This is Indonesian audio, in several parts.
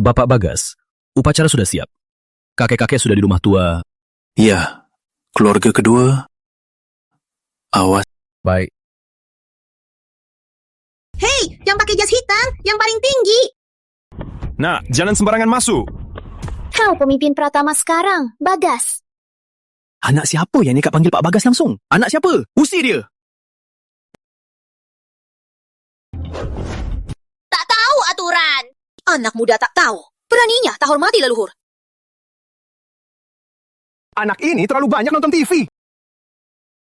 Bapak Bagas, upacara sudah siap. Kakek-kakek sudah di rumah tua. Ya, keluarga kedua. Awas. Baik. Hei, yang pakai jas hitam, yang paling tinggi. Nah, jangan sembarangan masuk. Kau pemimpin Pratama sekarang, Bagas. Anak siapa yang nekat panggil Pak Bagas langsung? Anak siapa? Usir dia. Tak tahu aturan. Anak muda tak tahu. Beraninya tak hormati leluhur. Anak ini terlalu banyak nonton TV.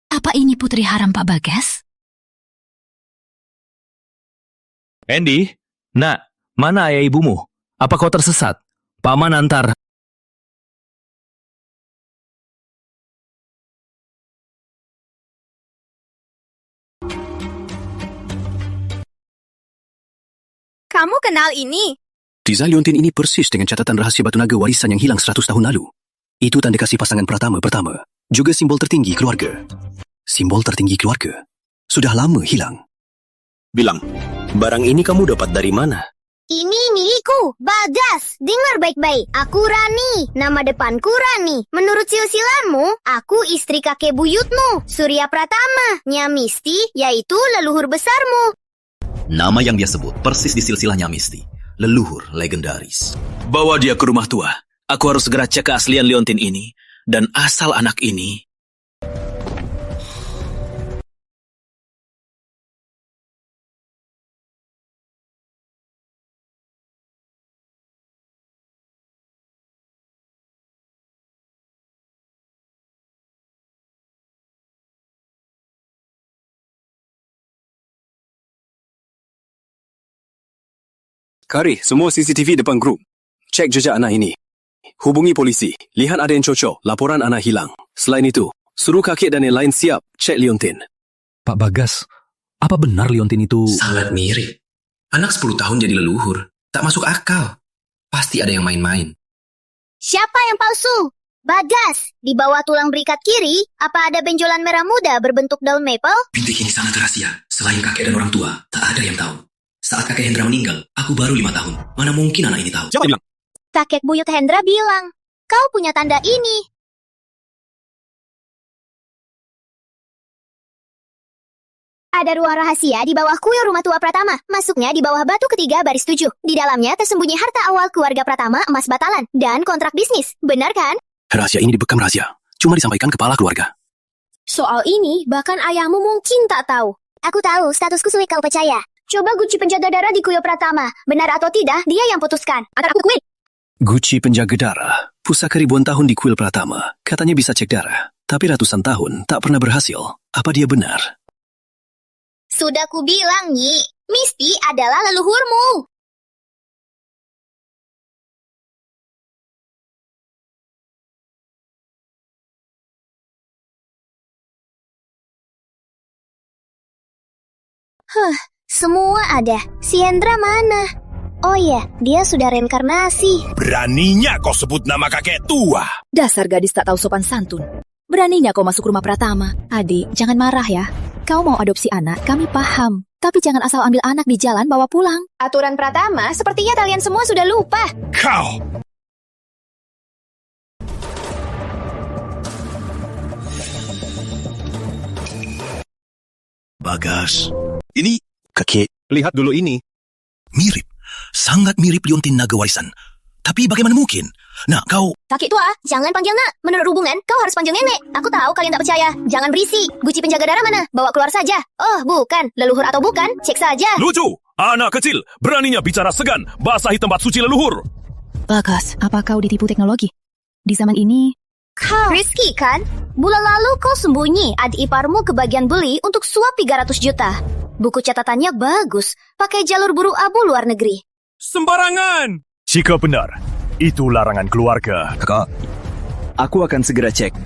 Apa ini putri haram Pak Bagas? Andy, nak, mana ayah ibumu? Apa kau tersesat? Paman antar. Kamu kenal ini? Tiza liontin ini persis dengan catatan rahasia batu naga warisan yang hilang 100 tahun lalu. Itu tanda kasih pasangan Pratama pertama. Juga simbol tertinggi keluarga. Simbol tertinggi keluarga. Sudah lama hilang. Bilang, barang ini kamu dapat dari mana? Ini milikku, Bagas. Dengar baik-baik. Aku Rani. Nama depanku Rani. Menurut silsilamu, aku istri kakek buyutmu, Surya Pratama. Nyamisti, yaitu leluhur besarmu. Nama yang dia sebut persis di silsilah Nyamisti. Leluhur legendaris. Bawa dia ke rumah tua. Aku harus segera cek keaslian liontin ini. Dan asal anak ini. Kari, semua CCTV depan grup. Cek jejak anak ini. Hubungi polisi. Lihat ada yang cocok. Laporan anak hilang. Selain itu, suruh kakek dan yang lain siap. Cek liontin. Pak Bagas, apa benar liontin itu? Sangat mirip. Anak 10 tahun jadi leluhur. Tak masuk akal. Pasti ada yang main-main. Siapa yang palsu? Bagas. Di bawah tulang berikat kiri, apa ada benjolan merah muda berbentuk daun maple? Bintik ini sangat rahasia. Selain kakek dan orang tua, tak ada yang tahu. Saat kakek Hendra meninggal, aku baru 5 tahun. Mana mungkin anak ini tahu? Siapa bilang? Kakek buyut Hendra bilang, kau punya tanda ini. Ada ruang rahasia di bawah kuil rumah tua Pratama. Masuknya di bawah batu ketiga baris 7. Di dalamnya tersembunyi harta awal keluarga Pratama, emas batalan, dan kontrak bisnis. Benar kan? Rahasia ini dibekam rahasia. Cuma disampaikan kepala keluarga. Soal ini, bahkan ayahmu mungkin tak tahu. Aku tahu, statusku sulit kau percaya. Coba Guci penjaga darah di kuil Pratama. Benar atau tidak, dia yang putuskan. Antar aku ke kuil. Guci penjaga darah. Pusaka ribuan tahun di kuil Pratama. Katanya bisa cek darah. Tapi ratusan tahun tak pernah berhasil. Apa dia benar? Sudah kubilang, Nyi. Misti adalah leluhurmu. Semua ada. Si Hendra mana? Oh ya, dia sudah reinkarnasi. Beraninya kau sebut nama kakek tua. Dasar gadis tak tahu sopan santun. Beraninya kau masuk rumah Pratama. Adik, jangan marah ya. Kau mau adopsi anak, kami paham. Tapi jangan asal ambil anak di jalan bawa pulang. Aturan Pratama, sepertinya kalian semua sudah lupa. Kau! Bagas. Ini kakek. Lihat dulu ini. Mirip. Sangat mirip liontin naga warisan. Tapi bagaimana mungkin? Nah, kau... Kakek tua, jangan panggil nak. Menurut hubungan, kau harus panggil nenek. Aku tahu kalian tak percaya. Jangan berisik. Guci penjaga darah mana? Bawa keluar saja. Oh, bukan. Leluhur atau bukan? Cek saja. Lucu! Anak kecil, beraninya bicara segan. Basahi tempat suci leluhur. Bagas, apa kau ditipu teknologi? Di zaman ini... Kau Rizky kan? Bulan lalu kau sembunyi adik iparmu ke bagian beli untuk suap 300 juta. Buku catatannya bagus. Pakai jalur buruh abu luar negeri. Sembarangan! Jika benar, itu larangan keluarga. Kakak, aku akan segera cek.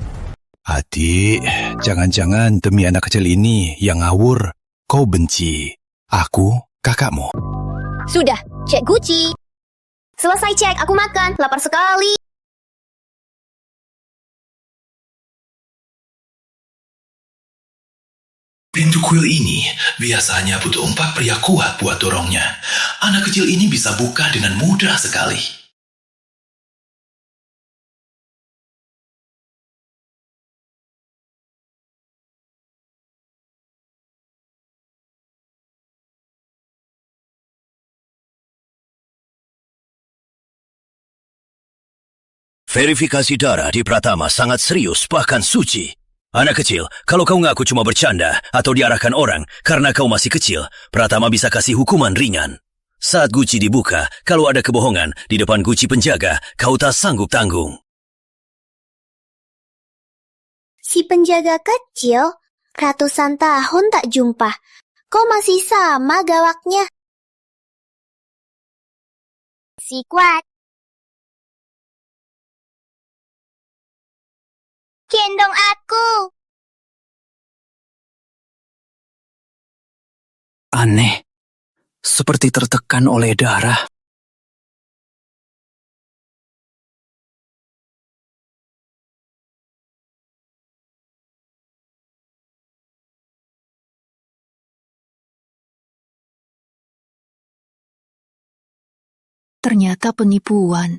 Adik, jangan-jangan demi anak kecil ini yang ngawur, kau benci aku, kakakmu. Sudah, cek Guci. Selesai cek, aku makan. Lapar sekali. Pintu kuil ini biasanya butuh 4 pria kuat buat dorongnya. Anak kecil ini bisa buka dengan mudah sekali. Verifikasi darah di Pratama sangat serius, bahkan suci. Anak kecil, kalau kau ngaku cuma bercanda atau diarahkan orang karena kau masih kecil, Pratama bisa kasih hukuman ringan. Saat guci dibuka, kalau ada kebohongan di depan guci penjaga, kau tak sanggup tanggung. Si penjaga kecil, ratusan tahun tak jumpa. Kok masih sama gawaknya? Si kuat. Gendong aku. Aneh. Seperti tertekan oleh darah. Ternyata penipuan.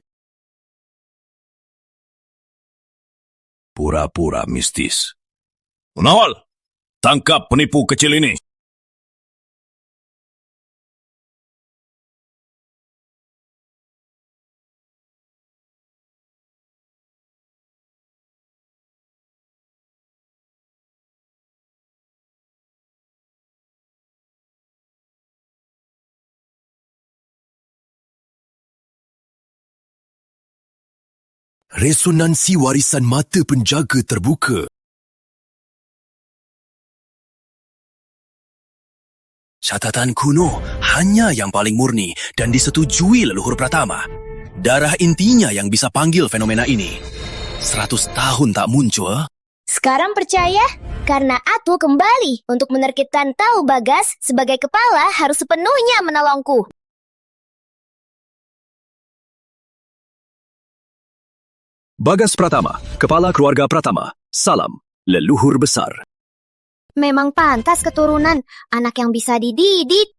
Pura-pura mistis. Pengawal, tangkap penipu kecil ini. Resonansi warisan mata penjaga terbuka. Catatan kuno hanya yang paling murni dan disetujui leluhur Pratama. Darah intinya yang bisa panggil fenomena ini. 100 tahun tak muncul. Sekarang percaya? Karena aku kembali untuk menerkitkan tahu Bagas sebagai kepala harus sepenuhnya menolongku. Bagas Pratama, kepala keluarga Pratama. Salam, leluhur besar. Memang pantas keturunan, anak yang bisa dididik.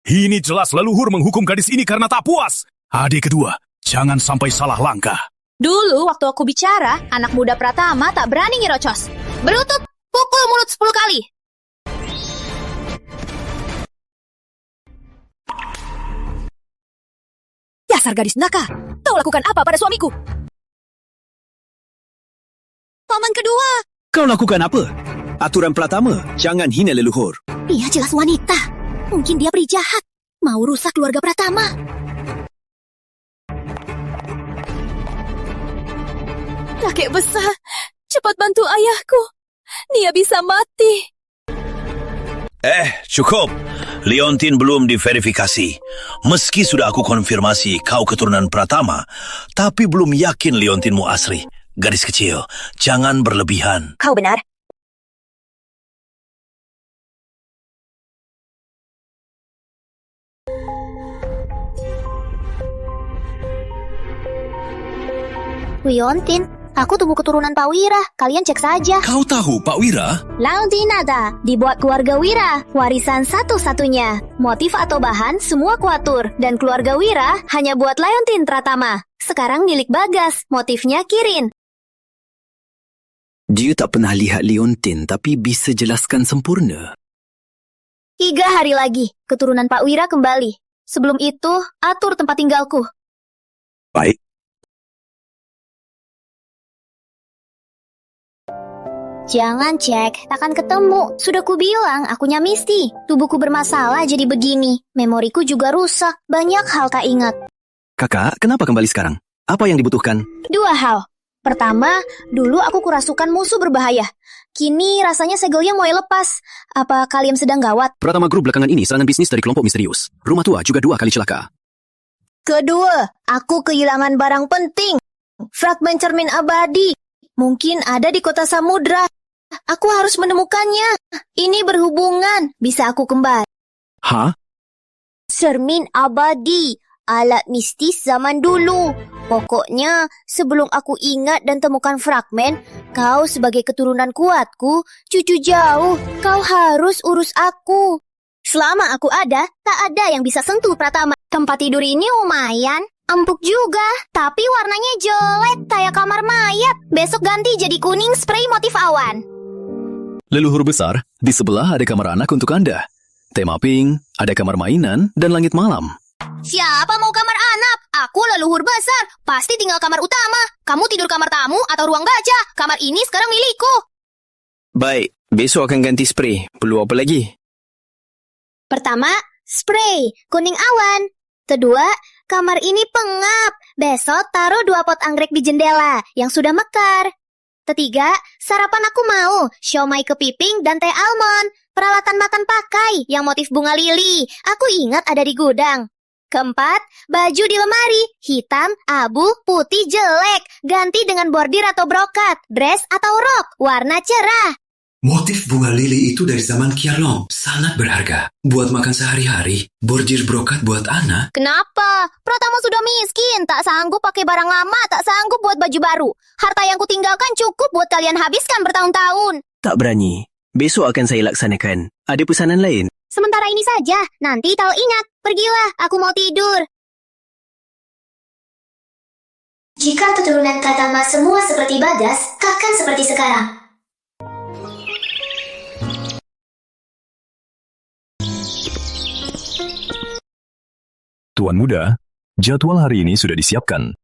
Ini jelas leluhur menghukum gadis ini karena tak puas. Adik kedua, jangan sampai salah langkah. Dulu waktu aku bicara, anak muda Pratama tak berani nyerocos. Berlutut, pukul mulut 10 kali. Dasar gadis nakal, kau lakukan apa pada suamiku? Paman kedua. Kau lakukan apa? Aturan Pratama, jangan hina leluhur. Dia jelas wanita. Mungkin dia peri jahat. Mau rusak keluarga Pratama. Kakek besar, cepat bantu ayahku. Dia bisa mati. Cukup. Leontin belum diverifikasi. Meski sudah aku konfirmasi kau keturunan Pratama, tapi belum yakin Leontinmu asli. Gadis kecil, jangan berlebihan. Kau benar. Leontin, aku tumbuh keturunan Pak Wira. Kalian cek saja. Kau tahu Pak Wira? Leontin ada. Dibuat keluarga Wira. Warisan satu-satunya. Motif atau bahan semua kuatur. Dan keluarga Wira hanya buat Leontin Pratama. Sekarang milik Bagas. Motifnya Kirin. Dia tak pernah lihat Leontin tapi bisa jelaskan sempurna. 3 hari lagi, keturunan Pak Wira kembali. Sebelum itu, atur tempat tinggalku. Baik. Jangan cek, takkan ketemu. Sudah kubilang, akunya Misty. Tubuhku bermasalah jadi begini. Memoriku juga rusak. Banyak hal tak ingat. Kakak, kenapa kembali sekarang? Apa yang dibutuhkan? 2 hal. Pertama, dulu aku kurasukan musuh berbahaya. Kini rasanya segelnya mulai lepas. Apa kalian sedang gawat? Pratama Group belakangan ini serangan bisnis dari kelompok misterius. Rumah tua juga 2 kali celaka. Kedua, aku kehilangan barang penting. Fragmen cermin abadi. Mungkin ada di kota Samudra. Aku harus menemukannya. Ini berhubungan. Bisa aku kembali. Hah? Cermin abadi. Alat mistis zaman dulu. Pokoknya, sebelum aku ingat dan temukan fragmen, kau sebagai keturunan kuatku, cucu jauh, kau harus urus aku. Selama aku ada, tak ada yang bisa sentuh Pratama. Tempat tidur ini lumayan. Empuk juga, tapi warnanya jelek kayak kamar mayat. Besok ganti jadi kuning spray motif awan. Leluhur besar, di sebelah ada kamar anak untuk Anda. Tema pink, ada kamar mainan, dan langit malam. Siapa mau kamar anak? Aku leluhur besar. Pasti tinggal kamar utama. Kamu tidur kamar tamu atau ruang gajah. Kamar ini sekarang milikku. Baik, besok akan ganti spray. Perlu apa lagi? Pertama, spray, kuning awan. Kedua, kamar ini pengap. Besok taruh 2 pot anggrek di jendela yang sudah mekar. Ketiga, sarapan aku mau siomay kepiting dan teh almond. Peralatan makan pakai yang motif bunga lili. Aku ingat ada di gudang. Keempat, baju di lemari. Hitam, abu, putih jelek. Ganti dengan bordir atau brokat. Dress atau rok. Warna cerah. Motif bunga lili itu dari zaman Kialong, sangat berharga. Buat makan sehari-hari, bordir brokat buat anak. Kenapa? Pratama sudah miskin. Tak sanggup pakai barang lama. Tak sanggup buat baju baru. Harta yang kutinggalkan cukup buat kalian habiskan bertahun-tahun. Tak berani. Besok akan saya laksanakan. Ada pesanan lain? Sementara ini saja. Nanti kalau ingat, pergilah. Aku mau tidur. Jika keturunan Pratama semua seperti Bagas, takkan seperti sekarang. Tuan Muda, jadwal hari ini sudah disiapkan.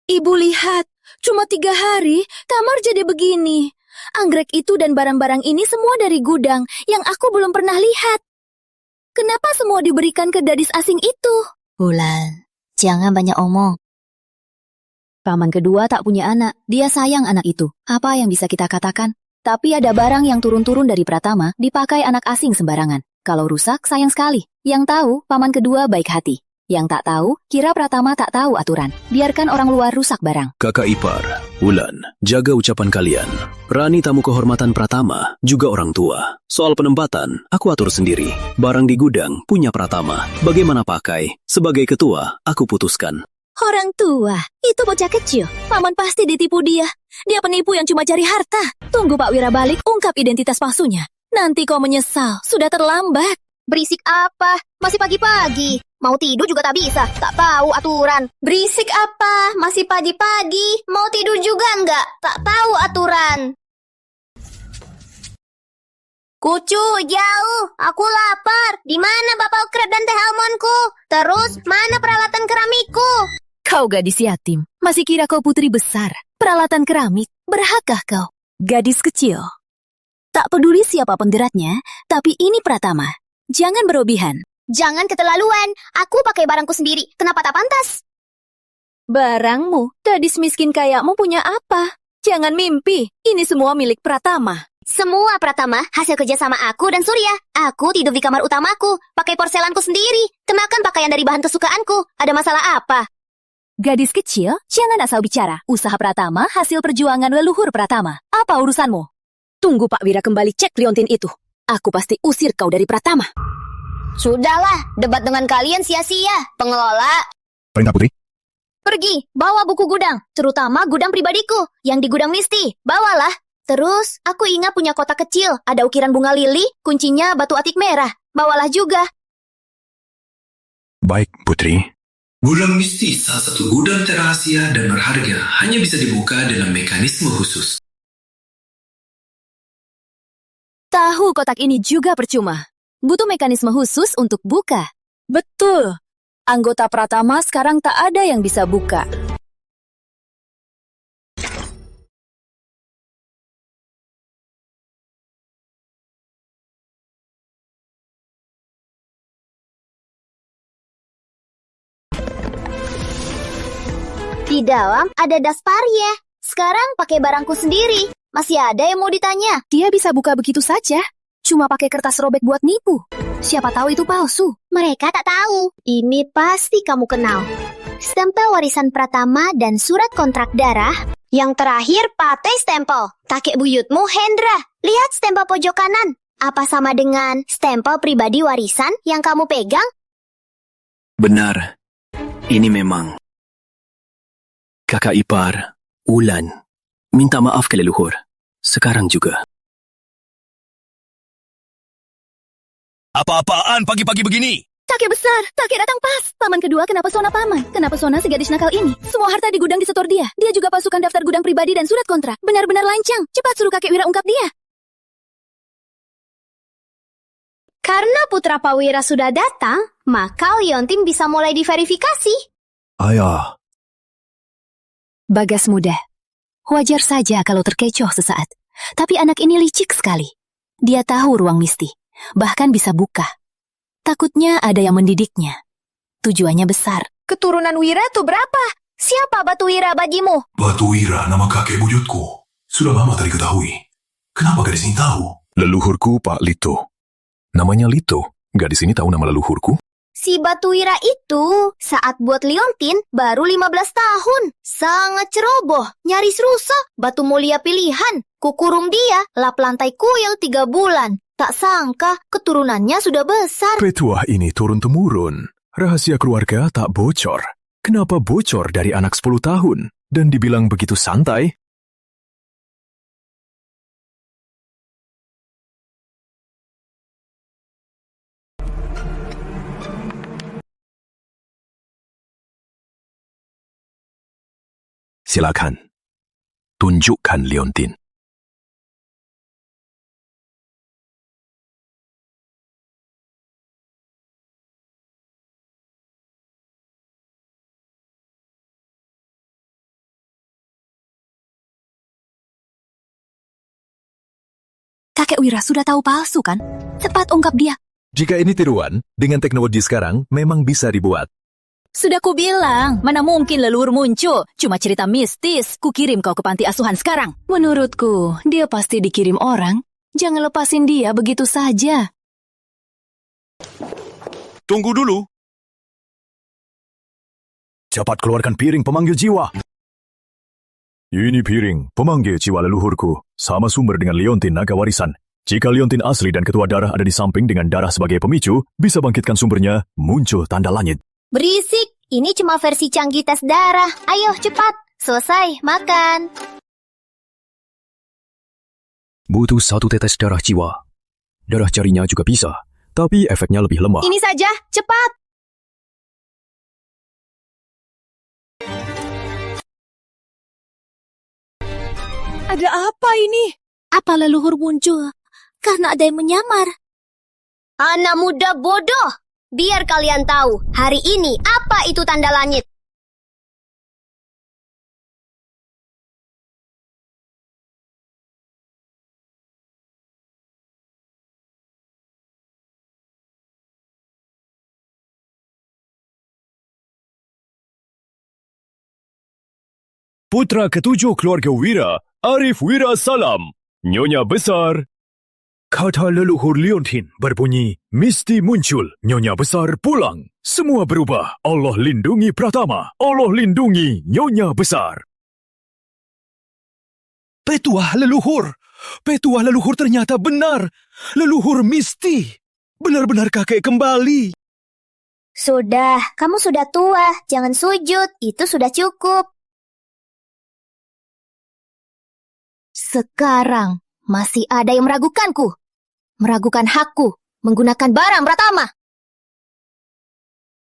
Ibu lihat, cuma 3 hari, kamar jadi begini. Anggrek itu dan barang-barang ini semua dari gudang yang aku belum pernah lihat. Kenapa semua diberikan ke gadis asing itu? Bulan, jangan banyak omong. Paman kedua tak punya anak, dia sayang anak itu. Apa yang bisa kita katakan? Tapi ada barang yang turun-turun dari Pratama dipakai anak asing sembarangan. Kalau rusak, sayang sekali. Yang tahu, paman kedua baik hati. Yang tak tahu, kira Pratama tak tahu aturan. Biarkan orang luar rusak barang. Kakak ipar, Wulan, jaga ucapan kalian. Rani tamu kehormatan Pratama, juga orang tua. Soal penempatan, aku atur sendiri. Barang di gudang, punya Pratama. Bagaimana pakai? Sebagai ketua, aku putuskan. Orang tua, itu bocah kecil. Paman pasti ditipu dia. Dia penipu yang cuma cari harta. Tunggu Pak Wira balik, ungkap identitas palsunya. Nanti kau menyesal, sudah terlambat. Berisik apa? Masih pagi-pagi. Mau tidur juga tak bisa. Tak tahu aturan. Berisik apa? Masih pagi-pagi. Mau tidur juga enggak? Tak tahu aturan. Kucu, jauh. Aku lapar. Di mana bapak ukrep dan teh almondku? Terus, mana peralatan keramikku? Kau gadis yatim, masih kira kau putri besar. Peralatan keramik, berhakkah kau? Gadis kecil. Tak peduli siapa penggeraknya, tapi ini Pratama. Jangan berlebihan. Jangan keterlaluan. Aku pakai barangku sendiri. Kenapa tak pantas? Barangmu, gadis miskin kayakmu punya apa? Jangan mimpi, ini semua milik Pratama. Semua Pratama hasil kerjasama aku dan Surya. Aku tidur di kamar utamaku, pakai porselanku sendiri. Kenakan pakaian dari bahan kesukaanku. Ada masalah apa? Gadis kecil, jangan asal bicara. Usaha Pratama hasil perjuangan leluhur Pratama. Apa urusanmu? Tunggu Pak Wira kembali cek liontin itu. Aku pasti usir kau dari Pratama. Sudahlah, debat dengan kalian sia-sia. Pengelola, Perintah Putri. pergi, bawa buku gudang. Terutama gudang pribadiku, yang di gudang Misti. Bawalah. Terus, aku ingat punya kotak kecil. Ada ukiran bunga lili, kuncinya batu atik merah. Bawalah juga. Baik, Putri. Gudang mistis salah satu gudang terahasia dan berharga hanya bisa dibuka dalam mekanisme khusus. Tahu kotak ini juga percuma. Butuh mekanisme khusus untuk buka. Betul. Anggota Pratama sekarang tak ada yang bisa buka. Di dalam ada dasparnya. Sekarang pakai barangku sendiri. Masih ada yang mau ditanya? Dia bisa buka begitu saja. Cuma pakai kertas robek buat nipu. Siapa tahu itu palsu. Mereka tak tahu. Ini pasti kamu kenal. Stempel warisan Pratama dan surat kontrak darah. Yang terakhir pakai stempel. Kakek buyutmu Hendra. Lihat stempel pojok kanan. Apa sama dengan stempel pribadi warisan yang kamu pegang? Benar. Ini memang. Kakak ipar, Wulan, minta maaf ke leluhur. Sekarang juga. Apa-apaan pagi-pagi begini? Kakek besar, kakek datang pas. Paman kedua kena pesona paman. Kena pesona si gadis nakal ini. Semua harta di gudang disetor dia. Dia juga pasukan daftar gudang pribadi dan surat kontrak. Benar-benar lancang. Cepat suruh kakek Wira ungkap dia. Karena Putra Pawira sudah datang, maka Liontin bisa mulai diverifikasi. Ayah, Bagas muda. Wajar saja kalau terkecoh sesaat. Tapi anak ini licik sekali. Dia tahu ruang misti. Bahkan bisa buka. Takutnya ada yang mendidiknya. Tujuannya besar. Keturunan Wira tuh berapa? Siapa Batu Wira bagimu? Batu Wira nama kakek buyutku. Sudah lama tak diketahui. Kenapa gadis ini tahu? leluhurku Pak Lito. Namanya Lito. Gadis ini tahu nama leluhurku? Si Batu Wira itu saat buat Liontin baru 15 tahun. Sangat ceroboh, nyaris rusak. Batu mulia pilihan. Kukurung dia, lap lantai kuil 3 bulan. Tak sangka keturunannya sudah besar. Petuah ini turun-temurun. Rahasia keluarga tak bocor. Kenapa bocor dari anak 10 tahun? Dan dibilang begitu santai? Silakan. Tunjukkan Liontin. Kakek Wira sudah tahu palsu kan? Cepat ungkap dia. Jika ini tiruan, dengan teknologi sekarang memang bisa dibuat. Sudah kubilang, mana mungkin leluhur muncul. Cuma cerita mistis, kukirim kau ke panti asuhan sekarang. Menurutku, dia pasti dikirim orang. Jangan lepasin dia begitu saja. Tunggu dulu. Cepat keluarkan piring pemanggil jiwa. Ini piring pemanggil jiwa leluhurku. Sama sumber dengan Liontin naga warisan. Jika Liontin asli dan ketua darah ada di samping dengan darah sebagai pemicu, bisa bangkitkan sumbernya, muncul tanda langit. Berisik, ini cuma versi canggih tes darah. Ayo cepat, selesai, makan. Butuh 1 tetes darah jiwa. Darah jarinya juga bisa, tapi efeknya lebih lemah. Ini saja, cepat. Ada apa ini? Apa leluhur muncul? Karena ada yang menyamar. Anak muda bodoh. Biar kalian tahu, hari ini apa itu tanda langit. Putra ketujuh keluarga Wira, Arif Wira Salam. Nyonya besar. Kata leluhur Liontin berbunyi, misti muncul, Nyonya besar pulang. Semua berubah. Allah lindungi Pratama. Allah lindungi Nyonya besar. Petuah leluhur. Petuah leluhur ternyata benar. Leluhur misti. Benar-benar kakek kembali. Sudah, kamu sudah tua, jangan sujud, itu sudah cukup. Sekarang masih ada yang meragukanku. Meragukan hakku menggunakan barang Pratama.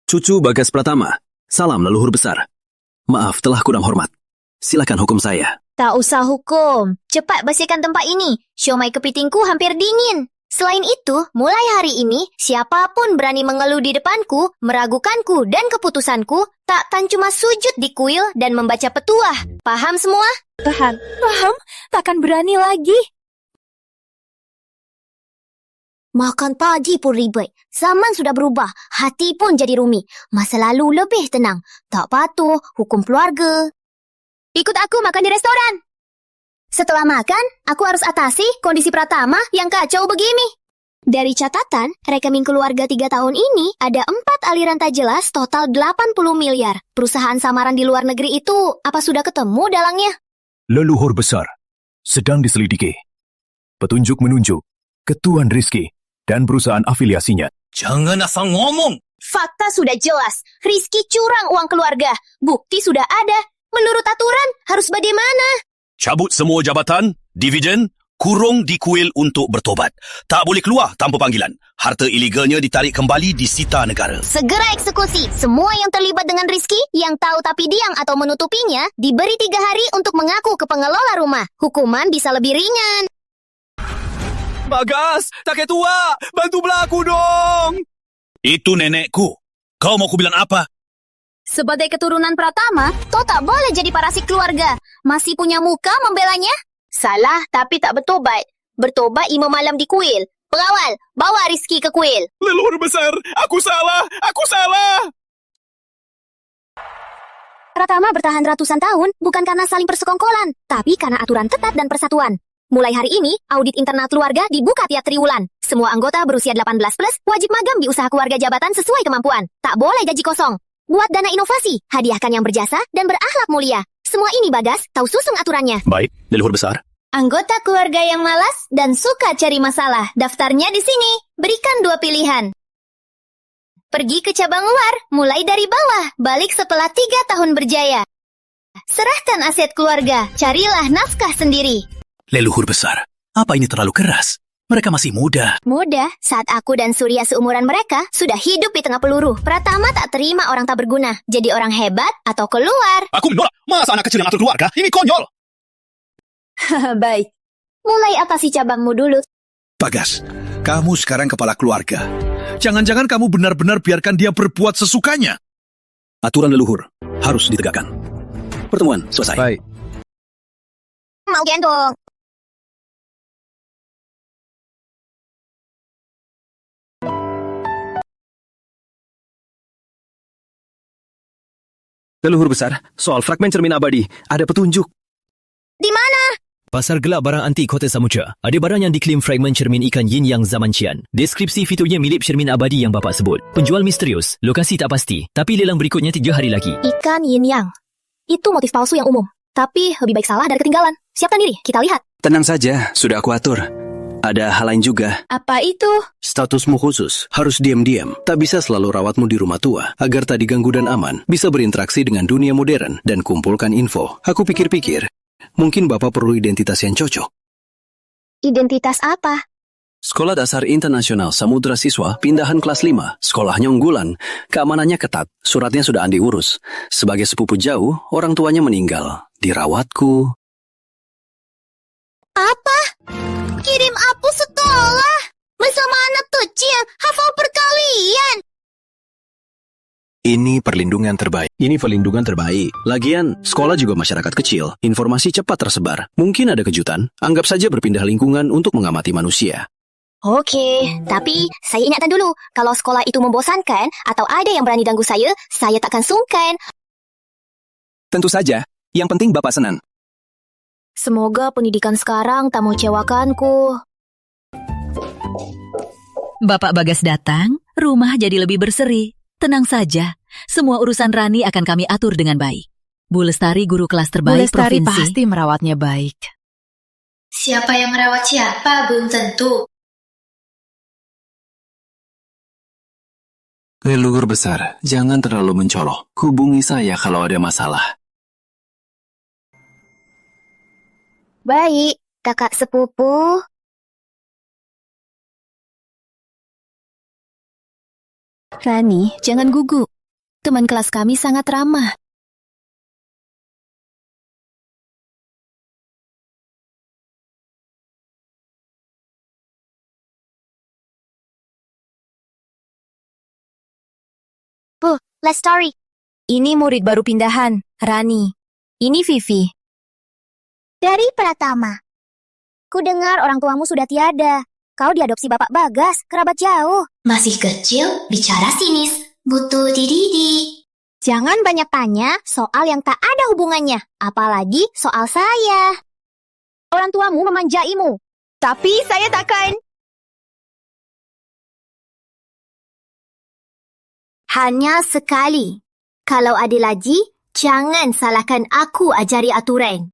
Cucu Bagas Pratama. Salam leluhur besar. Maaf telah kurang hormat. Silakan hukum saya. Tak usah hukum, cepat bersihkan tempat ini. Siomay kepitingku hampir dingin. Selain itu, mulai hari ini, siapapun berani mengeluh di depanku, meragukanku dan keputusanku, takkan cuma sujud di kuil dan membaca petuah. Paham semua? Paham, takkan berani lagi. Makan pagi pun ribet. Zaman sudah berubah. Hati pun jadi rumit. Masa lalu lebih tenang. Tak patuh, hukum keluarga. Ikut aku makan di restoran. Setelah makan, aku harus atasi kondisi Pratama yang kacau begini. Dari catatan, rekening keluarga 3 tahun ini ada 4 aliran tak jelas total 80 miliar. Perusahaan samaran di luar negeri itu apa sudah ketemu dalangnya? Leluhur besar. Sedang diselidiki. Petunjuk menunjuk. Ketuan Rizki. Dan perusahaan afiliasinya. Jangan asal ngomong. Fakta sudah jelas. Rizky curang uang keluarga. Bukti sudah ada. Menurut aturan, harus bagaimana? Cabut semua jabatan, dividen, kurung di kuil untuk bertobat. Tak boleh keluar tanpa panggilan. Harta ilegalnya ditarik kembali disita negara. Segera eksekusi. Semua yang terlibat dengan Rizky, yang tahu tapi diam atau menutupinya, diberi 3 hari untuk mengaku ke pengelola rumah. Hukuman bisa lebih ringan. Bagas, kakek tua, bantulah aku dong. Itu nenekku. Kau mau kubilang apa? Sebagai keturunan Pratama, kau tak boleh jadi parasit keluarga. Masih punya muka membelanya? Salah, tapi tak bertobat. Bertobat 5 malam di kuil. Pengawal, bawa Rizky ke kuil. Leluhur besar, aku salah. Pratama bertahan ratusan tahun bukan karena saling persekongkolan, tapi karena aturan ketat dan persatuan. Mulai hari ini, audit internal keluarga dibuka tiap triwulan. Semua anggota berusia 18 plus wajib magang di usaha keluarga jabatan sesuai kemampuan. Tak boleh gaji kosong. Buat dana inovasi, hadiahkan yang berjasa dan berakhlak mulia. Semua ini Bagas, tahu susung aturannya. Baik, leluhur besar. Anggota keluarga yang malas dan suka cari masalah, daftarnya di sini. Berikan 2 pilihan. Pergi ke cabang luar, mulai dari bawah, balik setelah 3 tahun berjaya. Serahkan aset keluarga, carilah nafkah sendiri. Leluhur besar, apa ini terlalu keras? Mereka masih muda. Mudah, saat aku dan Surya seumuran mereka sudah hidup di tengah peluru. Pratama tak terima orang tak berguna, jadi orang hebat atau keluar. Aku menolak. Masa anak kecil yang atur keluarga? Ini konyol. Baik, mulai atasi cabangmu dulu. Bagas, kamu sekarang kepala keluarga. Jangan-jangan kamu benar-benar biarkan dia berbuat sesukanya. Aturan leluhur harus ditegakkan. Pertemuan selesai. Baik. Mau gendong. Leluhur besar, soal fragmen cermin abadi, ada petunjuk. Di mana? Pasar gelap barang antik Kota Samudra. Ada barang yang diklaim fragmen cermin ikan yin yang zaman Qian. Deskripsi fiturnya mirip cermin abadi yang bapa sebut. Penjual misterius, lokasi tak pasti. Tapi lelang berikutnya 3 hari lagi. Ikan yin yang. Itu motif palsu yang umum. Tapi lebih baik salah dari ketinggalan. Siapkan diri, kita lihat. Tenang saja, sudah aku atur. Ada hal lain juga. Apa itu? Statusmu khusus, harus diam-diam. Tak bisa selalu rawatmu di rumah tua. Agar tak diganggu dan aman, bisa berinteraksi dengan dunia modern dan kumpulkan info. Aku pikir-pikir, mungkin Bapak perlu identitas yang cocok. Identitas apa? Sekolah Dasar Internasional Samudra Siswa, pindahan kelas 5. Sekolahnya unggulan, keamanannya ketat, suratnya sudah Andi urus. Sebagai sepupu jauh, orang tuanya meninggal. Dirawatku. Apa? Kirim aku sekolah? Bersama anak kecil, hafal perkalian. Ini perlindungan terbaik. Lagian, sekolah juga masyarakat kecil. Informasi cepat tersebar. Mungkin ada kejutan. Anggap saja berpindah lingkungan untuk mengamati manusia. Oke, tapi saya ingatkan dulu, kalau sekolah itu membosankan atau ada yang berani ganggu saya takkan sungkan. Tentu saja. Yang penting Bapak senang. Semoga pendidikan sekarang tak mengecewakanku. Bapak Bagas datang, rumah jadi lebih berseri. Tenang saja, semua urusan Rani akan kami atur dengan baik. Bu Lestari guru kelas terbaik Lestari provinsi. pasti merawatnya baik. Siapa yang merawat siapa belum tentu. Leluhur besar, jangan terlalu mencolok. Hubungi saya kalau ada masalah. Baik, kakak sepupu. Rani, jangan gugup. Teman kelas kami sangat ramah. Bu, Lestari. Ini murid baru pindahan, Rani. Ini Vivi. Dari Pratama. Ku dengar orang tuamu sudah tiada. Kau diadopsi Bapak Bagas, kerabat jauh. Masih kecil, bicara sinis. Butuh dididik. Jangan banyak tanya soal yang tak ada hubungannya. Apalagi soal saya. Orang tuamu memanjaimu. Tapi saya takkan. Hanya sekali. Kalau ada lagi, jangan salahkan aku ajari aturan.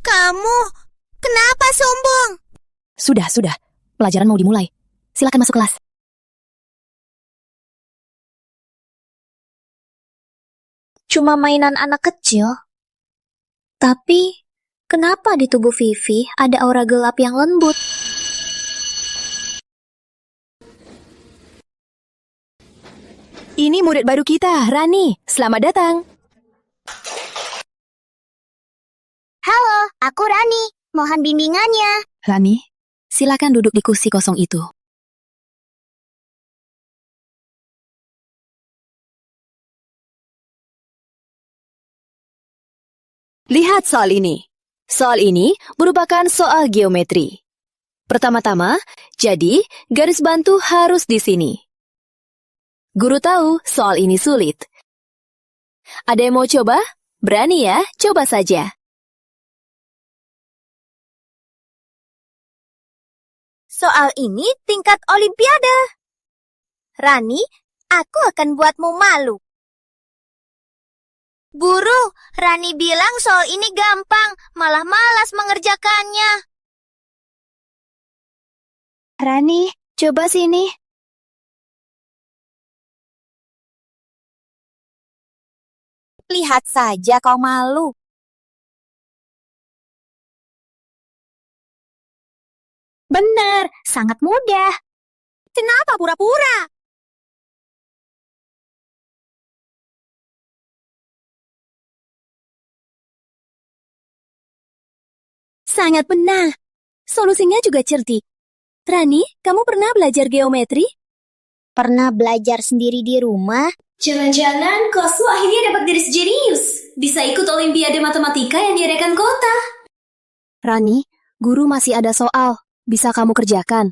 Kamu, kenapa sombong? Sudah. Pelajaran mau dimulai. Silakan masuk kelas. Cuma mainan anak kecil. Tapi, kenapa di tubuh Vivi ada aura gelap yang lembut? Ini murid baru kita, Rani. Selamat datang. Halo, aku Rani. Mohon bimbingannya. Rani, silakan duduk di kursi kosong itu. Lihat soal ini. Soal ini merupakan soal geometri. Pertama-tama, jadi garis bantu harus di sini. Guru tahu soal ini sulit. Ada yang mau coba? Berani ya, coba saja. Soal ini tingkat olimpiade. Rani, aku akan buatmu malu. Guru, Rani bilang soal ini gampang, malah malas mengerjakannya. Rani, coba sini. Lihat saja kau malu. Benar, sangat mudah. Kenapa pura-pura? Sangat benar. Solusinya juga cerdik. Rani, kamu pernah belajar geometri? Pernah belajar sendiri di rumah? Jangan-jangan kelasmu akhirnya dapat garis jenius. Bisa ikut olimpiade matematika yang diadakan kota. Rani, guru masih ada soal. Bisa kamu kerjakan?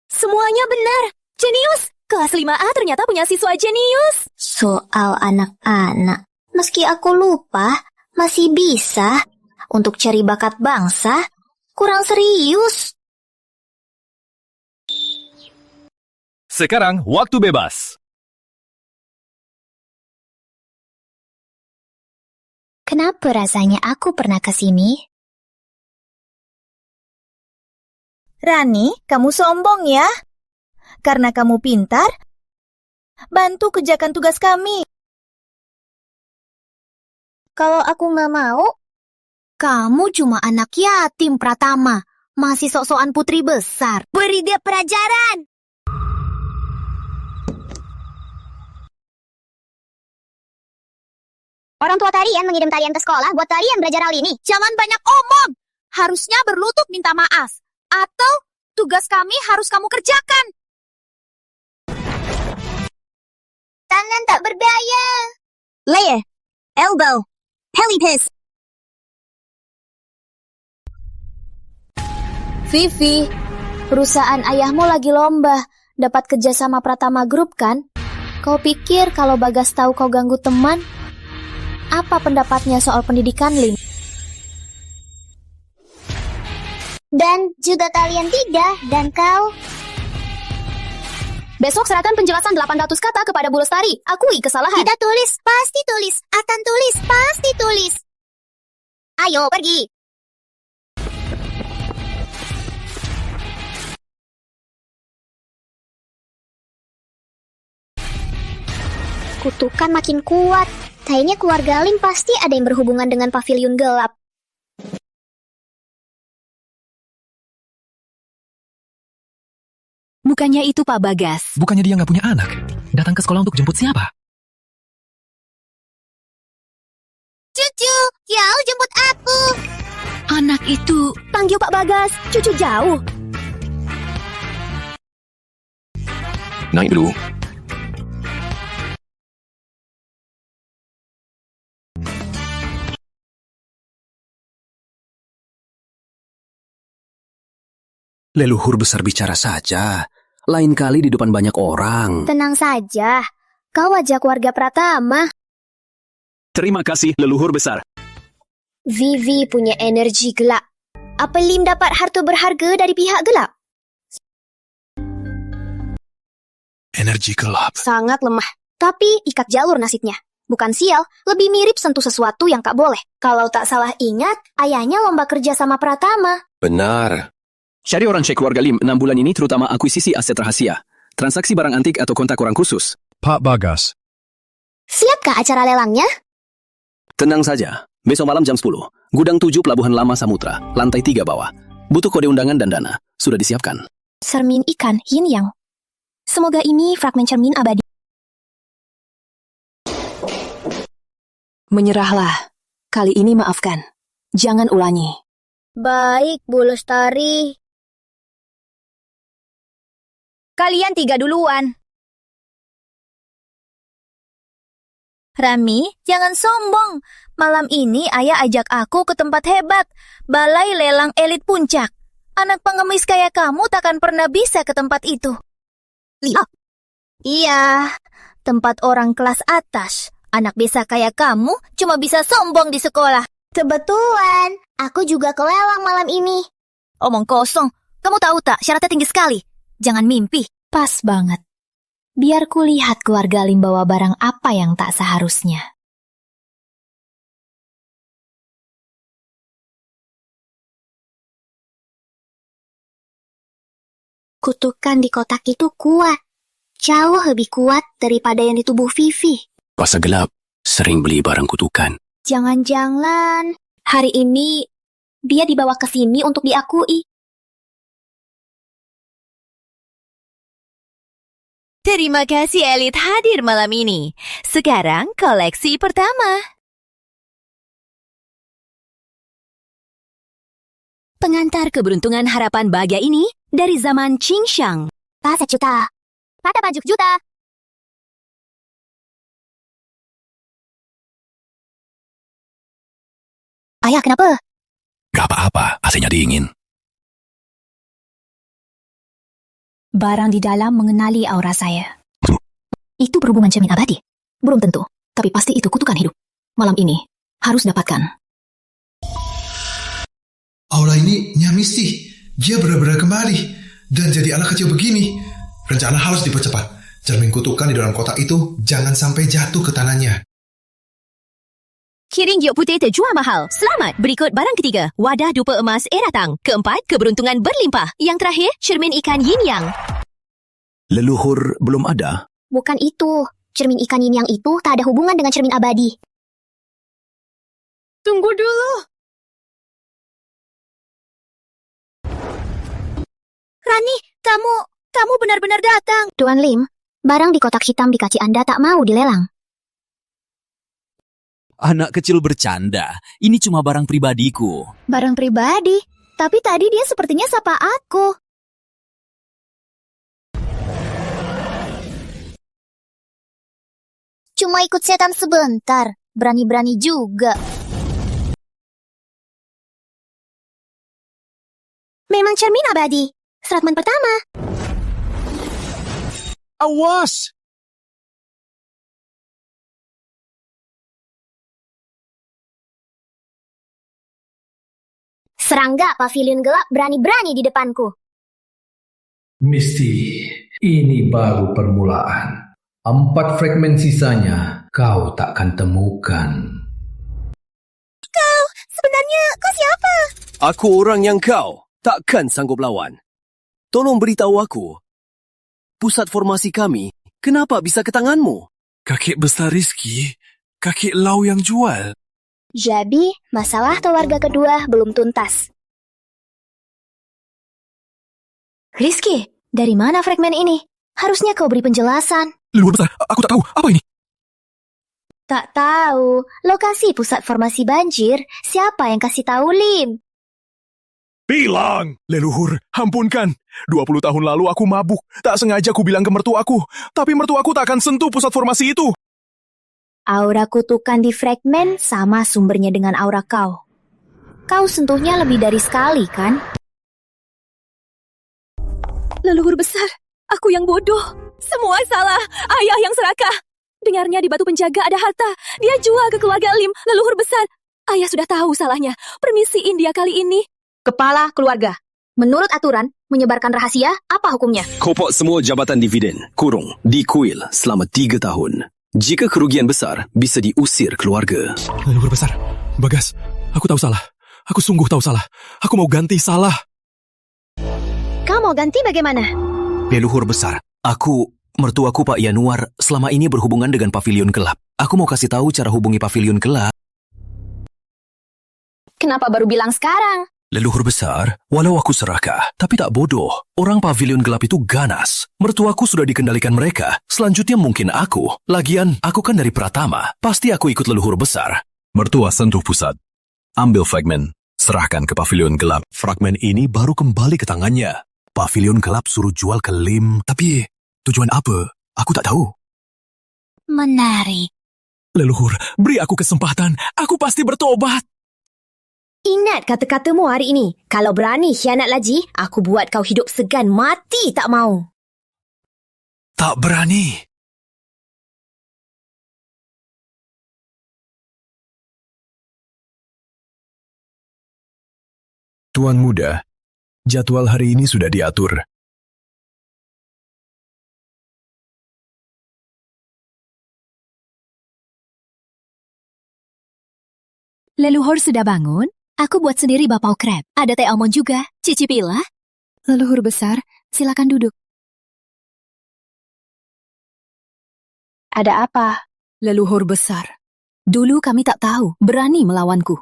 Semuanya benar. Jenius. Kelas 5A ternyata punya siswa jenius. Soal anak-anak. Meski aku lupa, masih bisa. Untuk cari bakat bangsa, kurang serius. Sekarang waktu bebas. Kenapa rasanya aku pernah ke sini? Rani, kamu sombong ya? Karena kamu pintar, bantu kerjakan tugas kami. Kalau aku nggak mau, kamu cuma anak yatim Pratama. Masih sok-sokan putri besar. Beri dia pelajaran. Orang tua tarian mengirim tarian ke sekolah buat tarian belajar hal ini. Jangan banyak omong. Harusnya berlutut minta maaf. Atau tugas kami harus kamu kerjakan. Tangan tak berbahaya. Layer, elbow, pelipis. Vivi, perusahaan ayahmu lagi lomba. Dapat kerja sama Pratama Group kan? Kau pikir kalau Bagas tahu kau ganggu teman? Apa pendapatnya soal pendidikan, Lim? Dan juga kalian tiga, dan kau. Besok serahkan penjelasan 800 kata kepada Bu Lestari. Akui kesalahan. Tidak tulis, pasti tulis. Akan tulis, pasti tulis. Ayo, pergi. Kutukan makin kuat. Kayaknya keluarga Lim pasti ada yang berhubungan dengan pavilion gelap. Bukannya itu Pak Bagas. Bukannya dia nggak punya anak? Datang ke sekolah untuk jemput siapa? Cucu, Yao jemput aku. Anak itu... Panggil Pak Bagas, cucu jauh. Naik dulu. Leluhur besar bicara saja. Lain kali di depan banyak orang. Tenang saja, kau wajah keluarga Pratama. Terima kasih, leluhur besar. Vivi punya energi gelap. Apa Lim dapat harta berharga dari pihak gelap? Energi gelap. Sangat lemah. Tapi ikat jalur nasibnya. Bukan sial, lebih mirip sentuh sesuatu yang tak boleh. Kalau tak salah ingat, ayahnya lomba kerja sama Pratama. Benar. Cari orang cek keluarga Lim 6 bulan ini terutama akuisisi aset rahasia, transaksi barang antik atau kontak orang khusus. Pak Bagas. Siapkah acara lelangnya? Tenang saja, besok malam jam 10, Gudang 7 Pelabuhan Lama Samudra, lantai 3 bawah. Butuh kode undangan dan dana, sudah disiapkan. Cermin ikan yin yang. Semoga ini fragmen cermin abadi. Menyerahlah. Kali ini maafkan. Jangan ulangi. Baik, Bu Lestari. Kalian 3 duluan. Rami, jangan sombong. Malam ini ayah ajak aku ke tempat hebat, balai lelang elit puncak. Anak pengemis kayak kamu takkan pernah bisa ke tempat itu. Iya, tempat orang kelas atas. Anak biasa kayak kamu cuma bisa sombong di sekolah. Kebetulan, aku juga ke lelang malam ini. Omong kosong. Kamu tahu tak, syaratnya tinggi sekali. Jangan mimpi. Pas banget. Biar kulihat keluarga Lim bawa barang apa yang tak seharusnya. Kutukan di kotak itu kuat. Jauh lebih kuat daripada yang di tubuh Vivi. Kuasa gelap sering beli barang kutukan. Jangan-jangan hari ini dia dibawa ke sini untuk diakui. Terima kasih Elit hadir malam ini. Sekarang koleksi pertama. Pengantar keberuntungan harapan bahagia ini dari zaman Qing Shang. Pas juta. Pada pajuk juta. Ayah, kenapa? Gak apa-apa, AC-nya dingin. Barang di dalam mengenali aura saya. Itu berhubungan cermin abadi. Belum tentu, tapi pasti itu kutukan hidup. Malam ini harus dapatkan. Aura ini Nyamisti. Dia benar-benar kembali. Dan jadi anak kecil begini. Rencana harus dipercepat. Cermin kutukan di dalam kotak itu jangan sampai jatuh ke tanahnya. Kiring giok putih terjual mahal. Selamat! Berikut barang ketiga. Wadah dupa emas eratang. Keempat, keberuntungan berlimpah. Yang terakhir, cermin ikan yin yang. Leluhur belum ada? Bukan itu. Cermin ikan yin yang itu tak ada hubungan dengan cermin abadi. Tunggu dulu. Rani, kamu benar-benar datang. Tuan Lim, barang di kotak hitam di kaci Anda tak mau dilelang. Anak kecil bercanda. Ini cuma barang pribadiku. Barang pribadi? Tapi tadi dia sepertinya sapa aku. Cuma ikut setan sebentar. Berani-berani juga. Memang cermin abadi. Seratman pertama. Awas! Serangga pavilion gelap berani-berani di depanku. Misty, ini baru permulaan. 4 fragmen sisanya kau takkan temukan. Sebenarnya kau siapa? Aku orang yang kau takkan sanggup lawan. Tolong beritahu aku, pusat formasi kami kenapa bisa ke tanganmu? Kakek besar Rizky, kakek Lau yang jual. Jadi, masalah keluarga kedua belum tuntas. Rizky, dari mana fragmen ini? Harusnya kau beri penjelasan. Leluhur besar, aku tak tahu. Apa ini? Tak tahu. Lokasi pusat formasi banjir. Siapa yang kasih tahu, Lim? Bilang! Leluhur, ampunkan. 20 tahun lalu aku mabuk. Tak sengaja aku bilang ke mertuaku. Tapi mertuaku tak akan sentuh pusat formasi itu. Aura kutukan di fragmen sama sumbernya dengan aura kau. Kau sentuhnya lebih dari sekali, kan? Leluhur besar, aku yang bodoh. Semua salah, ayah yang serakah. Dengarnya di batu penjaga ada harta. Dia jual ke keluarga Lim, leluhur besar. Ayah sudah tahu salahnya. Permisiin dia kali ini. Kepala keluarga. Menurut aturan, menyebarkan rahasia, apa hukumnya? Kopok semua jabatan dividen, kurung, dikuil selama 3 tahun. Jika kerugian besar, bisa diusir keluarga. Leluhur besar, Bagas, aku tahu salah. Aku sungguh tahu salah. Aku mau ganti salah. Kau mau ganti bagaimana? Leluhur besar, mertuaku Pak Yanuar selama ini berhubungan dengan pavilion gelap. Aku mau kasih tahu cara hubungi pavilion gelap. Kenapa baru bilang sekarang? Leluhur besar, walau aku serakah, tapi tak bodoh. Orang pavilion gelap itu ganas. Mertuaku sudah dikendalikan mereka. Selanjutnya mungkin aku. Lagian, aku kan dari Pratama. Pasti aku ikut leluhur besar. Mertua sentuh pusat. Ambil fragmen. Serahkan ke pavilion gelap. Fragmen ini baru kembali ke tangannya. Pavilion gelap suruh jual ke Lim. Tapi, tujuan apa? Aku tak tahu. Menarik. Leluhur, beri aku kesempatan. Aku pasti bertobat. Ingat kata-katamu hari ini. Kalau berani khianat lagi, aku buat kau hidup segan mati tak mau. Tak berani. Tuan Muda, jadwal hari ini sudah diatur. Leluhur sudah bangun? Aku buat sendiri bapau krep. Ada teh almond juga. Cicipilah. Leluhur besar, silakan duduk. Ada apa? Leluhur besar. Dulu kami tak tahu, berani melawanku.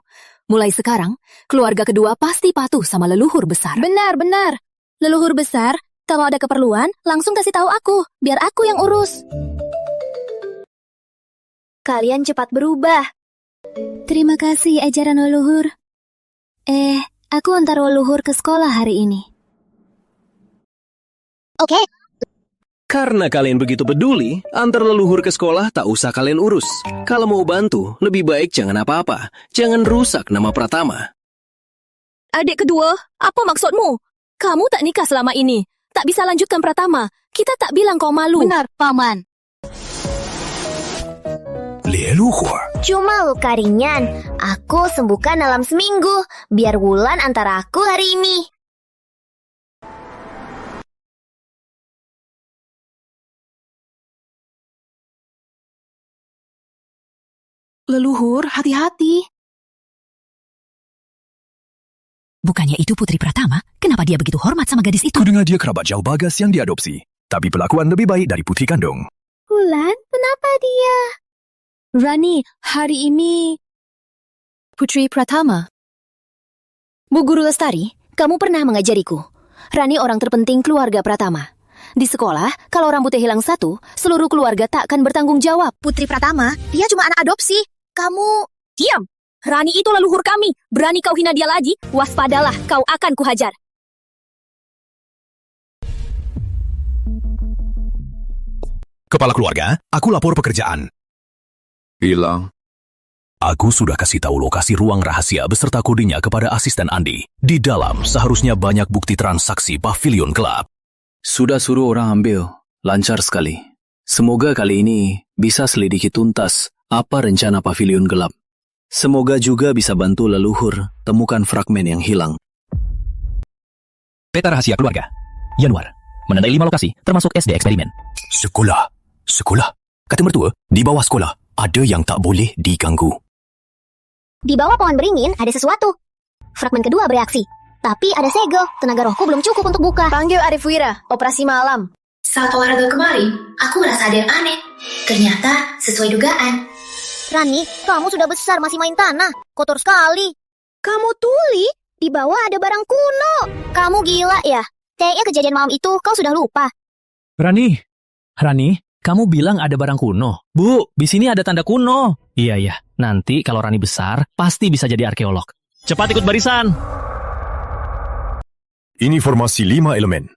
Mulai sekarang, keluarga kedua pasti patuh sama leluhur besar. Benar. Leluhur besar, kalau ada keperluan, langsung kasih tahu aku. Biar aku yang urus. Kalian cepat berubah. Terima kasih ajaran leluhur. Aku antar leluhur ke sekolah hari ini. Oke. Karena kalian begitu peduli, antar leluhur ke sekolah tak usah kalian urus. Kalau mau bantu, lebih baik jangan apa-apa. Jangan rusak nama Pratama. Adik kedua, apa maksudmu? Kamu tak nikah selama ini. Tak bisa lanjutkan Pratama. Kita tak bilang kau malu. Benar, Paman. Leluhur. Cuma luka ringan. Aku sembuhkan dalam seminggu. Biar Wulan antar aku hari ini. Leluhur, hati-hati. Bukannya itu Putri Pratama? Kenapa dia begitu hormat sama gadis itu? Kudengar dia kerabat jauh Bagas yang diadopsi. Tapi perlakuan lebih baik dari putri kandung. Wulan, kenapa dia? Rani, hari ini... Putri Pratama. Bu Guru Lestari, kamu pernah mengajariku. Rani orang terpenting keluarga Pratama. Di sekolah, kalau rambutnya hilang satu, seluruh keluarga tak akan bertanggung jawab. Putri Pratama, dia cuma anak adopsi. Kamu... Diam! Rani itu leluhur kami. Berani kau hina dia lagi, waspadalah, kau akan kuhajar. Kepala keluarga, aku lapor pekerjaan. Hilang. Aku sudah kasih tahu lokasi ruang rahasia beserta kodenya kepada asisten Andi. Di dalam seharusnya banyak bukti transaksi pavilion gelap. Sudah suruh orang ambil. Lancar sekali. Semoga kali ini bisa selidiki tuntas apa rencana pavilion gelap. Semoga juga bisa bantu leluhur temukan fragmen yang hilang. Peta rahasia keluarga. Januar. Menandai 5 lokasi, termasuk SD eksperimen. Sekolah. Kata mertua, di bawah sekolah ada yang tak boleh diganggu. Di bawah pohon beringin ada sesuatu. Fragmen kedua bereaksi. Tapi ada segel. Tenaga rohku belum cukup untuk buka. Panggil Arif Wira, operasi malam. Saat olahraga kemarin, aku merasa ada yang aneh. Ternyata sesuai dugaan. Rani, kamu sudah besar masih main tanah. Kotor sekali. Kamu tuli? Di bawah ada barang kuno. Kamu gila ya? Kayaknya kejadian malam itu kau sudah lupa. Rani, kamu bilang ada barang kuno. Bu, di sini ada tanda kuno. Iya. Nanti kalau Rani besar, pasti bisa jadi arkeolog. Cepat ikut barisan. Ini formasi 5 elemen.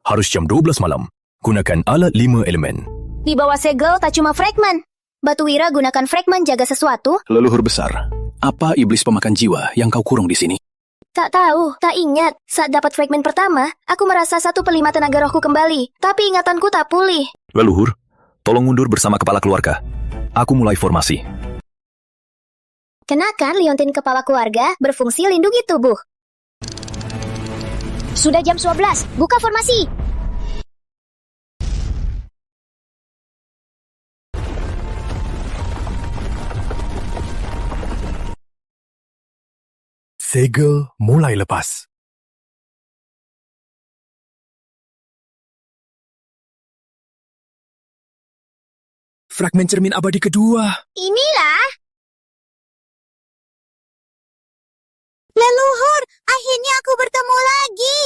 Harus jam 12 malam. Gunakan alat 5 elemen. Di bawah segel tak cuma fragmen. Batu Wira gunakan fragmen jaga sesuatu. Leluhur besar, apa iblis pemakan jiwa yang kau kurung di sini? Tak tahu, tak ingat. Saat dapat fragmen pertama, aku merasa 1/5 tenaga rohku kembali. Tapi ingatanku tak pulih. Leluhur, tolong mundur bersama kepala keluarga. Aku mulai formasi. Kenakan liontin kepala keluarga berfungsi lindungi tubuh. Sudah jam 12, buka formasi. Segel mulai lepas. Fragmen cermin abadi kedua. Inilah. Leluhur, akhirnya aku bertemu lagi.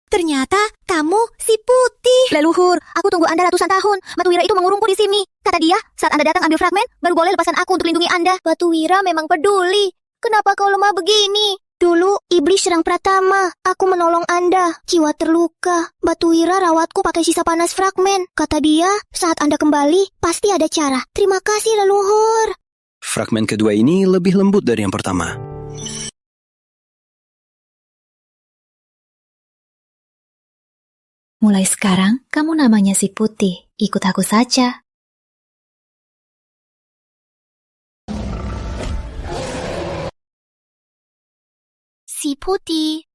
Ternyata kamu si Putih. Leluhur, aku tunggu Anda ratusan tahun. Batu Wira itu mengurungku di sini. Kata dia, saat Anda datang ambil fragmen, baru boleh lepaskan aku untuk lindungi Anda. Batu Wira memang peduli. Kenapa kau lemah begini? Dulu, iblis serang Pratama. Aku menolong Anda. Jiwa terluka. Batu Wira rawatku pakai sisa panas fragmen. Kata dia, saat Anda kembali, pasti ada cara. Terima kasih, leluhur. Fragmen kedua ini lebih lembut dari yang pertama. Mulai sekarang, kamu namanya si Putih. Ikut aku saja. Si Putih.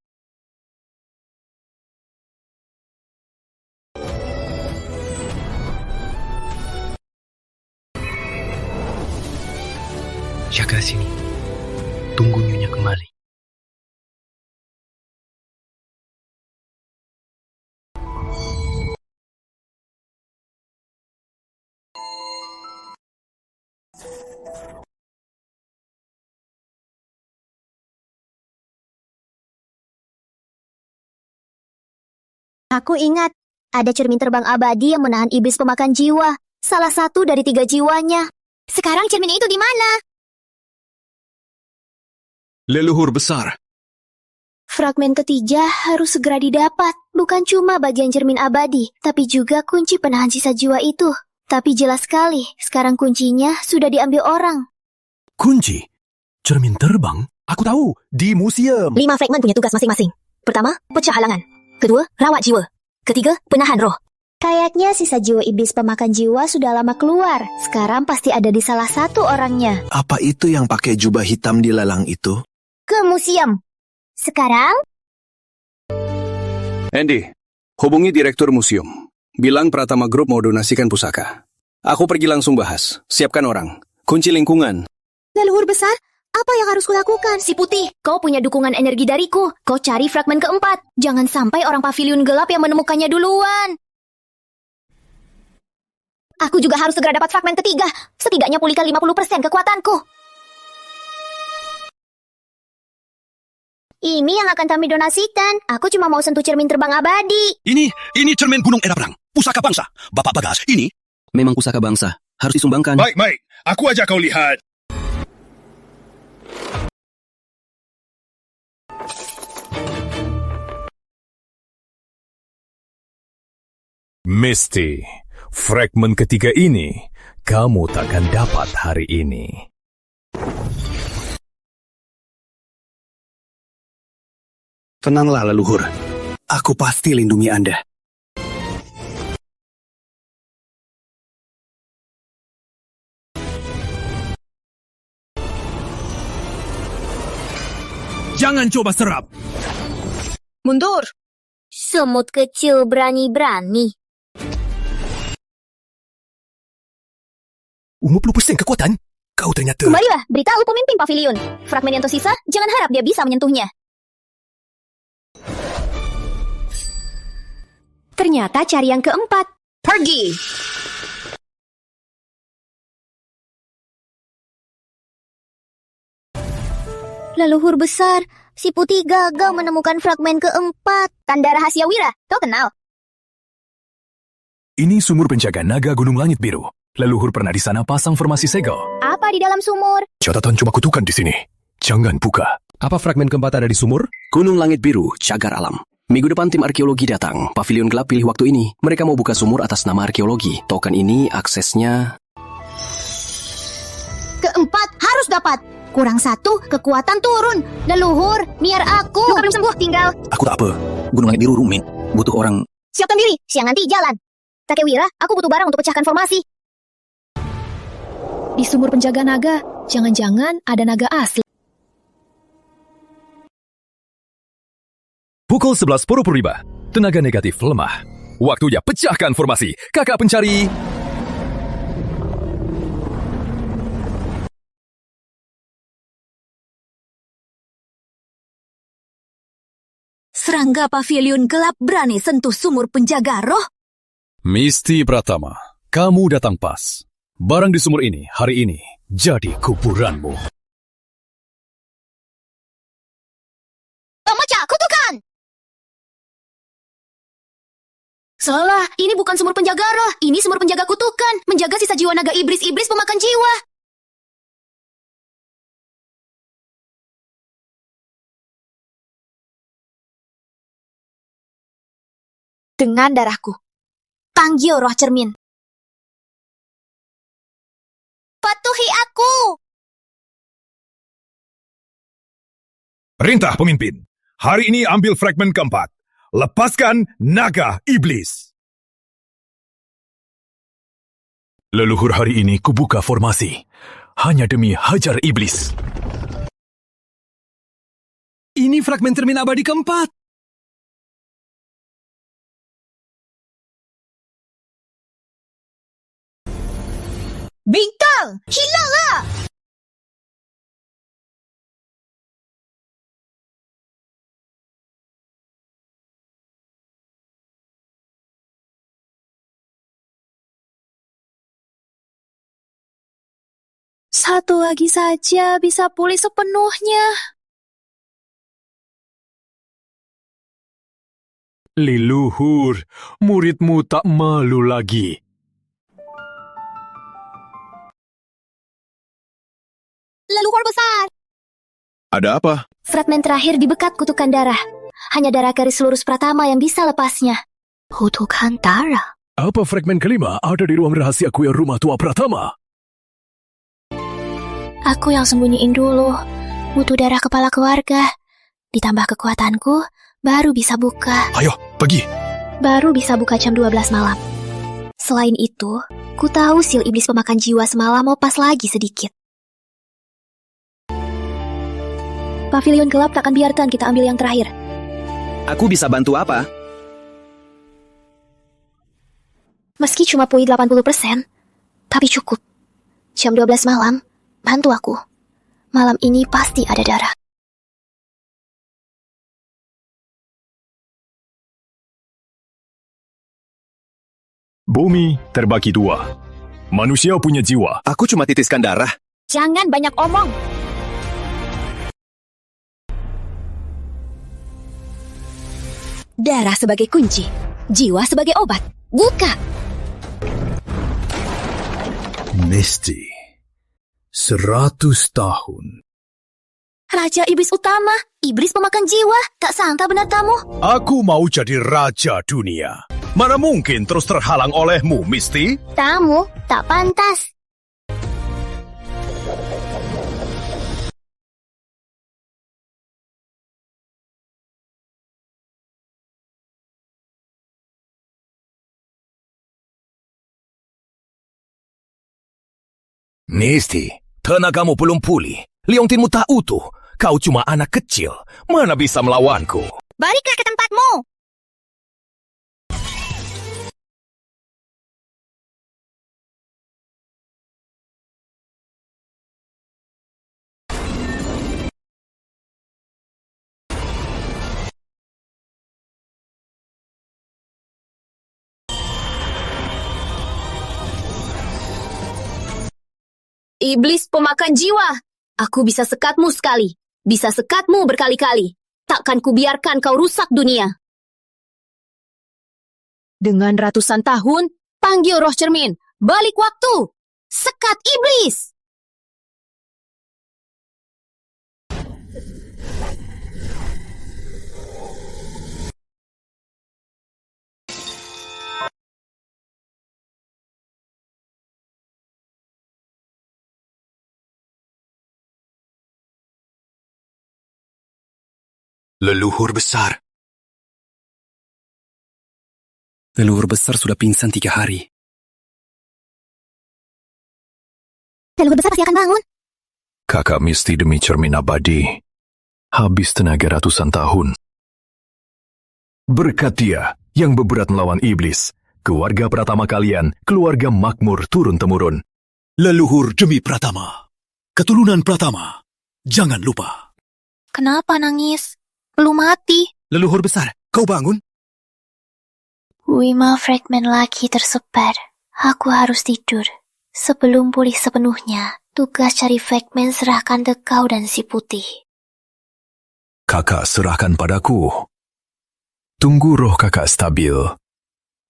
Jaga sini. Tunggu Nyonya kembali. Aku ingat, ada cermin terbang abadi yang menahan iblis pemakan jiwa. Salah satu dari 3 jiwanya. Sekarang cermin itu di mana? Leluhur besar. Fragmen ketiga harus segera didapat. Bukan cuma bagian cermin abadi, tapi juga kunci penahan sisa jiwa itu. Tapi jelas sekali, sekarang kuncinya sudah diambil orang. Kunci? Cermin terbang? Aku tahu, di museum. 5 fragmen punya tugas masing-masing. Pertama, pecah halangan. Kedua, rawat jiwa. Ketiga, penahan roh. Kayaknya sisa jiwa iblis pemakan jiwa sudah lama keluar. Sekarang pasti ada di salah satu orangnya. Apa itu yang pakai jubah hitam di lelang itu? Ke museum. Sekarang? Andy, hubungi direktur museum. Bilang Pratama Group mau donasikan pusaka. Aku pergi langsung bahas. Siapkan orang. Kunci lingkungan. Leluhur besar, apa yang harus kulakukan? Si Putih, kau punya dukungan energi dariku. Kau cari fragmen keempat. Jangan sampai orang pavilion gelap yang menemukannya duluan. Aku juga harus segera dapat fragmen ketiga. Setidaknya pulihkan 50% kekuatanku. Ini yang akan kami donasikan. Aku cuma mau sentuh cermin terbang abadi. Ini cermin gunung era perang. Pusaka bangsa. Bapak Bagas, ini... Memang pusaka bangsa. Harus disumbangkan. Baik. Aku ajak kau lihat. Misty, fragmen ketiga ini kamu takkan dapat hari ini. Tenanglah, leluhur. Aku pasti lindungi Anda. Jangan coba serap. Mundur. Semut kecil berani-berani. 50% kekuatan? Kau ternyata... Kembalilah, beritahu pemimpin pavilion. Fragmen yang tersisa, jangan harap dia bisa menyentuhnya. Ternyata cari yang keempat. Pergi! Leluhur besar, si Putih gagal menemukan fragmen keempat. Tanda rahasia Wira, kau kenal? Ini sumur penjaga naga Gunung Langit Biru. Leluhur pernah di sana pasang formasi segel. Apa di dalam sumur? Catatan coba kutukan di sini. Jangan buka. Apa fragmen keempat ada di sumur? Gunung Langit Biru, cagar alam. Minggu depan tim arkeologi datang. Pavilion Gelap pilih waktu ini. Mereka mau buka sumur atas nama arkeologi. Token ini aksesnya... Keempat harus dapat. Kurang 1, kekuatan turun. Leluhur, biar aku. Luka belum sembuh, tinggal. Aku tak apa. Gunung Langit Biru rumit. Butuh orang... Siapkan diri, siang nanti jalan. Kakek Wira, aku butuh barang untuk pecahkan formasi. Di sumur penjaga naga, jangan-jangan ada naga asli. Pukul 11 Purba. Tenaga negatif lemah. Waktunya pecahkan formasi. Kakak pencari... Serangga pavilion gelap berani sentuh sumur penjaga roh? Misty Pratama, kamu datang pas. Barang di sumur ini, hari ini, jadi kuburanmu. Salah, ini bukan sumur penjaga roh. Ini sumur penjaga kutukan. Menjaga sisa jiwa naga iblis-iblis pemakan jiwa. Dengan darahku. Panggil roh cermin. Patuhi aku. Perintah pemimpin. Hari ini ambil fragmen keempat. Lepaskan naga iblis. Leluhur hari ini kubuka formasi. Hanya demi hajar iblis. Ini fragmen cermin abadi keempat. Bintang, hilanglah! Satu lagi saja bisa pulih sepenuhnya. Leluhur, muridmu tak malu lagi. Leluhur besar. Ada apa? Fragmen terakhir di bekat kutukan darah. Hanya darah garis lurus Pratama yang bisa lepasnya. Kutukan darah? Apa fragmen kelima ada di ruang rahasia kuil rumah tua Pratama? Aku yang sembunyiin dulu. Butuh darah kepala keluarga. Ditambah kekuatanku, baru bisa buka. Ayo, pergi. Baru bisa buka jam 12 malam. Selain itu, ku tahu sil iblis pemakan jiwa semalam mau pas lagi sedikit. Pavilion gelap takkan biarkan kita ambil yang terakhir. Aku bisa bantu apa? Meski cuma pulih 80%, tapi cukup. Jam 12 malam, bantu aku. Malam ini pasti ada darah. Bumi terbagi dua. Manusia punya jiwa. Aku cuma titiskan darah. Jangan banyak omong. Darah sebagai kunci, jiwa sebagai obat. Buka! Misty. 100 tahun. Raja Iblis Utama, iblis pemakan jiwa. Tak sangka benar kamu. Aku mau jadi raja dunia. Mana mungkin terus terhalang olehmu, Misty? Kamu tak pantas. Misty, tenagamu belum pulih. Liontinmu tak utuh. Kau cuma anak kecil. Mana bisa melawanku? Baliklah ke tempatmu. Iblis pemakan jiwa. Aku bisa sekatmu sekali. Bisa sekatmu berkali-kali. Takkan kubiarkan kau rusak dunia. Dengan ratusan tahun, panggil roh cermin. Balik waktu. Sekat iblis. Leluhur besar. Leluhur besar sudah pingsan 3 hari. Leluhur besar pasti akan bangun. Kakak Misty demi cermin abadi. Habis tenaga ratusan tahun. Berkat dia yang beberat melawan iblis. Keluarga Pratama kalian, keluarga makmur turun-temurun. Leluhur demi Pratama. Keturunan Pratama. Jangan lupa. Kenapa nangis? Belum mati. Leluhur besar, kau bangun? 5 fragmen lagi tersebar. Aku harus tidur. Sebelum pulih sepenuhnya, tugas cari fragmen serahkan ke kau dan si putih. Kakak serahkan padaku. Tunggu roh kakak stabil.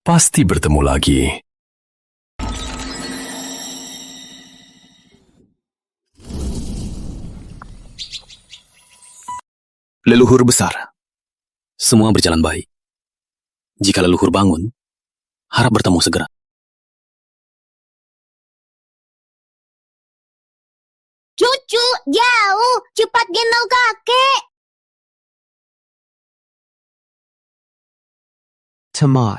Pasti bertemu lagi. Leluhur besar. Semua berjalan baik. Jika leluhur bangun, harap bertemu segera. Cucu, jauh. Cepat gendong kakek. Tomat.